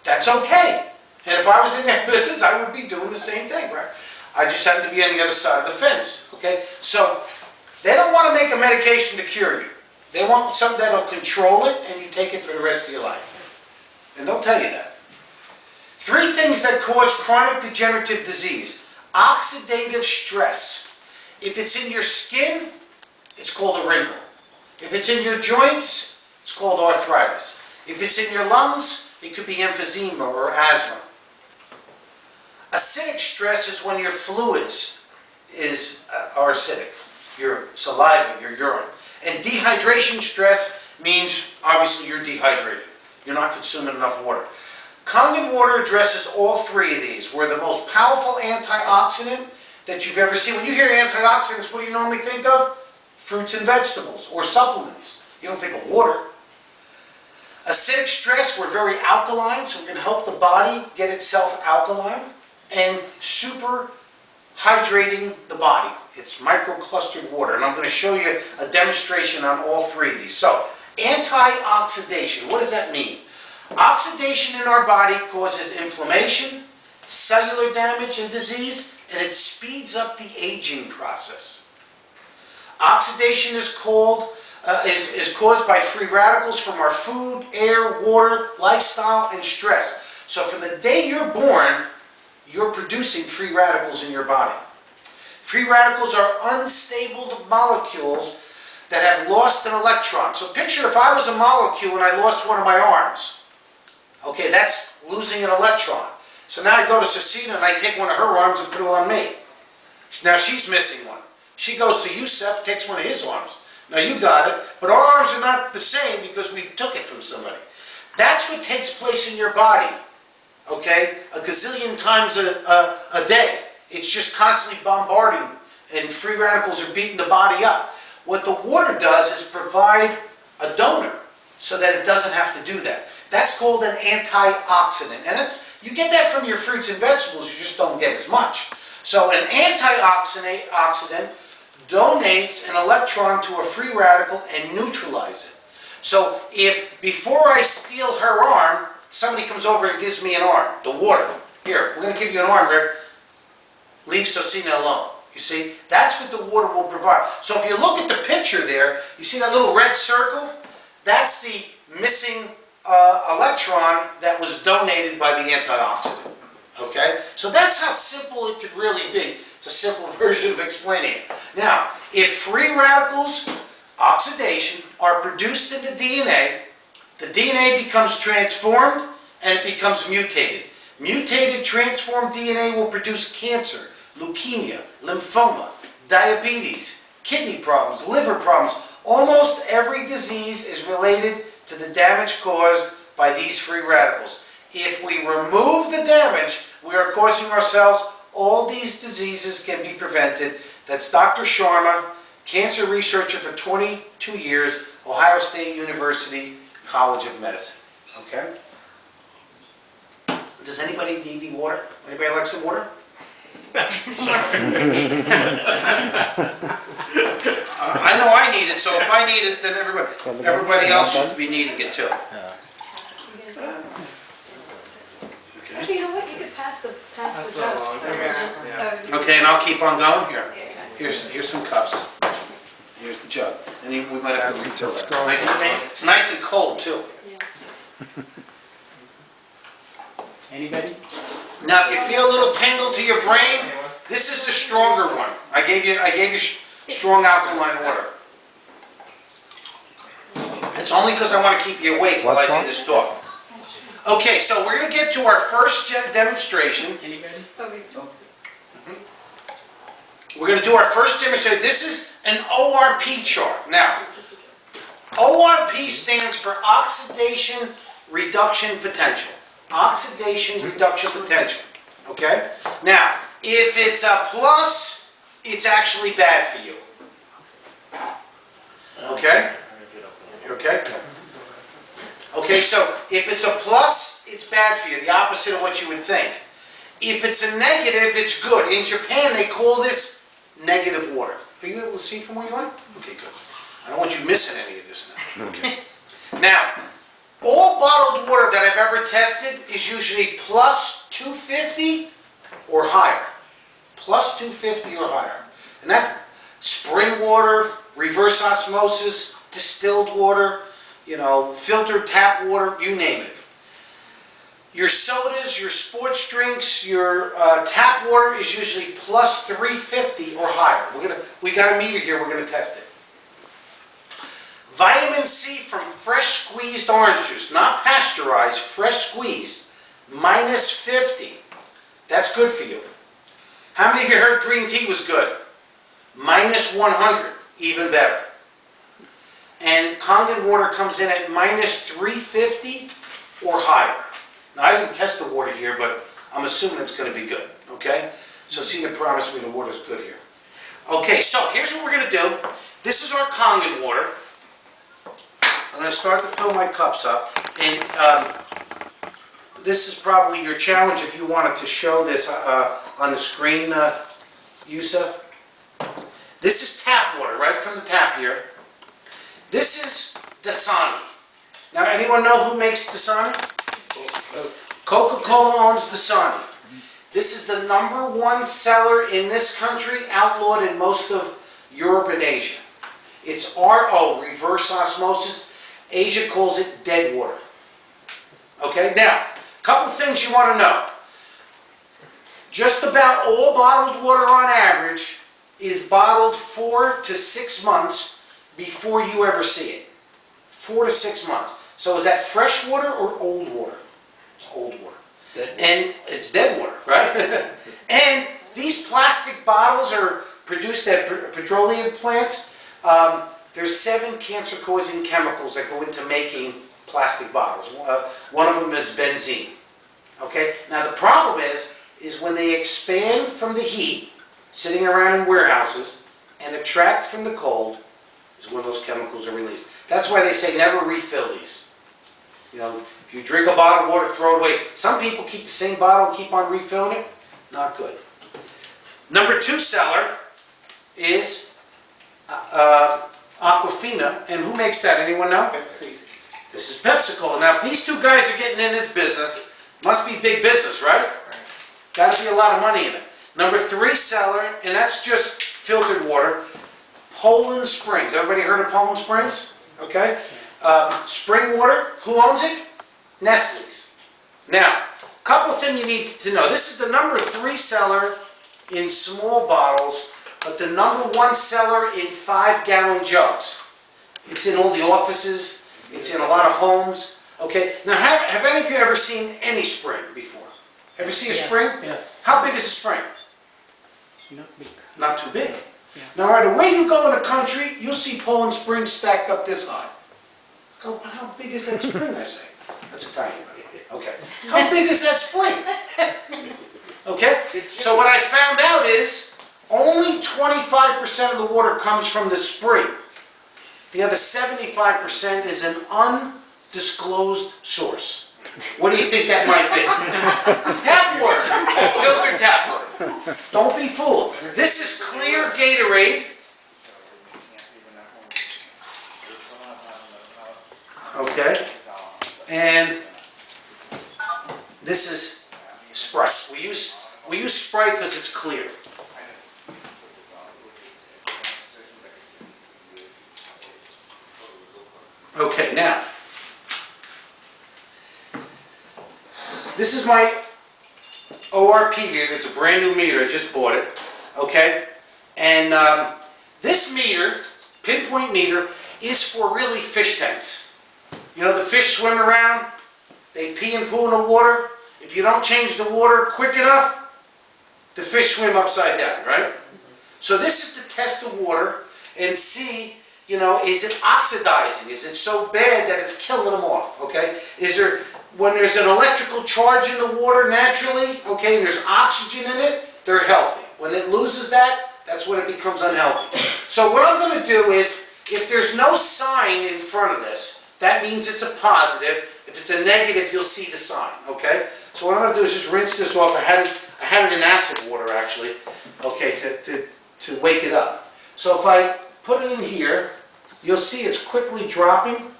That's okay. And if I was in that business, I would be doing the same thing, right? I just happen to be on the other side of the fence, okay? So they don't want to make a medication to cure you. They want something that'll control it and you take it for the rest of your life. And they'll tell you that. 3 things that cause chronic degenerative disease. Oxidative stress. If it's in your skin, it's called a wrinkle. If it's in your joints, it's called arthritis. If it's in your lungs, it could be emphysema or asthma. Acidic stress is when your fluids are acidic. Your saliva, your urine. And dehydration stress means, obviously, you're dehydrated. You're not consuming enough water. Kangen water addresses all 3 of these. We're the most powerful antioxidant that you've ever seen. When you hear antioxidants, what do you normally think of? Fruits and vegetables or supplements. You don't think of water. Acidic stress, we're very alkaline, so we're going to help the body get itself alkaline. And super hydrating the body. It's microclustered water, and I'm going to show you a demonstration on all 3 of these. So, antioxidation, what does that mean? Oxidation in our body causes inflammation, cellular damage and disease, and it speeds up the aging process. Oxidation is caused by free radicals from our food, air, water, lifestyle, and stress. So from the day you're born, you're producing free radicals in your body. Free radicals are unstable molecules that have lost an electron. So picture if I was a molecule and I lost one of my arms. Okay, that's losing an electron. So now I go to Cecina and I take one of her arms and put it on me. Now she's missing one. She goes to Yusef, takes one of his arms. Now you got it, but our arms are not the same because we took it from somebody. That's what takes place in your body. Okay, a gazillion times a day. It's just constantly bombarding and free radicals are beating the body up. What the water does is provide a donor so that it doesn't have to do that. That's called an antioxidant. And you get that from your fruits and vegetables, you just don't get as much. So an antioxidant donates an electron to a free radical and neutralizes it. So if before I steal her arm, somebody comes over and gives me an arm, the water. Here, we're going to give you an arm, Rick. Leave Cecina alone. You see? That's what the water will provide. So if you look at the picture there, you see that little red circle? That's the missing electron that was donated by the antioxidant. Okay? So that's how simple it could really be. It's a simple version of explaining it. Now, if free radicals, oxidation, are produced in the DNA becomes transformed and it becomes mutated. Mutated, transformed DNA will produce cancer, leukemia, lymphoma, diabetes, kidney problems, liver problems. Almost every disease is related to the damage caused by these free radicals. If we remove the damage we are causing ourselves, all these diseases can be prevented. That's Dr. Sharma, cancer researcher for 22 years, Ohio State University College of Medicine. Okay? Does anybody need any water? Anybody like some water? I know I need it, so if I need it, then everybody else should be needing it too. Actually, you know what? You could pass the jug. Okay, and I'll keep on going here. Here's some cups. Here's the jug. And we might have to refill that. It's nice and cold too. Anybody? Now, if you feel a little tingle to your brain, this is the stronger one. I gave you strong alkaline water. It's only because I want to keep you awake while I do this talk. Okay, so we're going to get to our first demonstration. Anybody? We're going to do our first demonstration. This is an ORP chart. Now, ORP stands for Oxidation Reduction Potential. Oxidation Reduction Potential. Okay? Now, if it's a plus, it's actually bad for you. Okay? Okay? Okay, so if it's a plus, it's bad for you. The opposite of what you would think. If it's a negative, it's good. In Japan, they call this negative water. Are you able to see from where you are? Okay, good. I don't want you missing any of this now. Okay. Now, All bottled water that I've ever tested is usually plus 250 or higher. Plus 250 or higher. And that's spring water, reverse osmosis, distilled water, filtered tap water, you name it. Your sodas, your sports drinks, your tap water is usually plus 350 or higher. We got a meter here, we're going to test it. Vitamin C from fresh squeezed orange juice, not pasteurized, fresh squeezed, minus 50. That's good for you. How many of you heard green tea was good? Minus 100, even better. And Kangen water comes in at minus 350 or higher. Now, I didn't test the water here, but I'm assuming it's going to be good, okay? So Cena promised me the water's good here. Okay, so here's what we're going to do. This is our Kangen water. I'm going to start to fill my cups up. And this is probably your challenge if you wanted to show this on the screen, Yusuf. This is tap water, right from the tap here. This is Dasani. Now, anyone know who makes Dasani? Coca-Cola owns Dasani. This is the #1 seller in this country, outlawed in most of Europe and Asia. It's RO, reverse osmosis. Asia calls it dead water. Okay, now, a couple things you want to know. Just about all bottled water on average is bottled 4 to 6 months before you ever see it. 4 to 6 months. So is that fresh water or old water? It's old water. And it's dead water, right? And these plastic bottles are produced at petroleum plants. There's 7 cancer-causing chemicals that go into making plastic bottles. One of them is benzene. Okay? Now the problem is when they expand from the heat, sitting around in warehouses, and attract from the cold, is when those chemicals are released. That's why they say never refill these. If you drink a bottle of water, throw it away. Some people keep the same bottle and keep on refilling it. Not good. #2 seller is Aquafina. And who makes that? Anyone know? Pepsi. This is PepsiCo. Now, if these two guys are getting in this business, must be big business, right? Got to be a lot of money in it. #3 seller, and that's just filtered water, Poland Springs. Everybody heard of Poland Springs? Okay. Spring water, who owns it? Nestle's. Now, a couple of things you need to know. This is the #3 seller in small bottles, but the #1 seller in 5-gallon jugs. It's in all the offices. It's in a lot of homes. Okay. Now, have any of you ever seen any spring before? Ever see a spring? Yes. How big is a spring? Not big. Not too big. Yeah. Now, right away you go in the country, you'll see Poland Springs stacked up this high. Go, but how big is that spring, I say? That's Italian, buddy. Okay. How big is that spring? Okay? So what I found out is only 25% of the water comes from the spring. The other 75% is an undisclosed source. What do you think that might be? It's tap water. Filtered tap water. Don't be fooled. This is clear Gatorade. Okay? And this is Sprite. We use Sprite because it's clear. Okay, now, this is my ORP meter. It's a brand new meter. I just bought it. Okay? And this meter, pinpoint meter, is for really fish tanks. The fish swim around, they pee and poo in the water. If you don't change the water quick enough, the fish swim upside down, right? So this is to test the water and see, is it oxidizing? Is it so bad that it's killing them off, okay? When there's an electrical charge in the water naturally, okay, and there's oxygen in it, they're healthy. When it loses that, that's when it becomes unhealthy. So what I'm going to do is, if there's no sign in front of this, that means it's a positive. If it's a negative, you'll see the sign, okay? So what I'm going to do is just rinse this off. I had it in acid water, actually, okay, to wake it up. So if I put it in here, you'll see it's quickly dropping.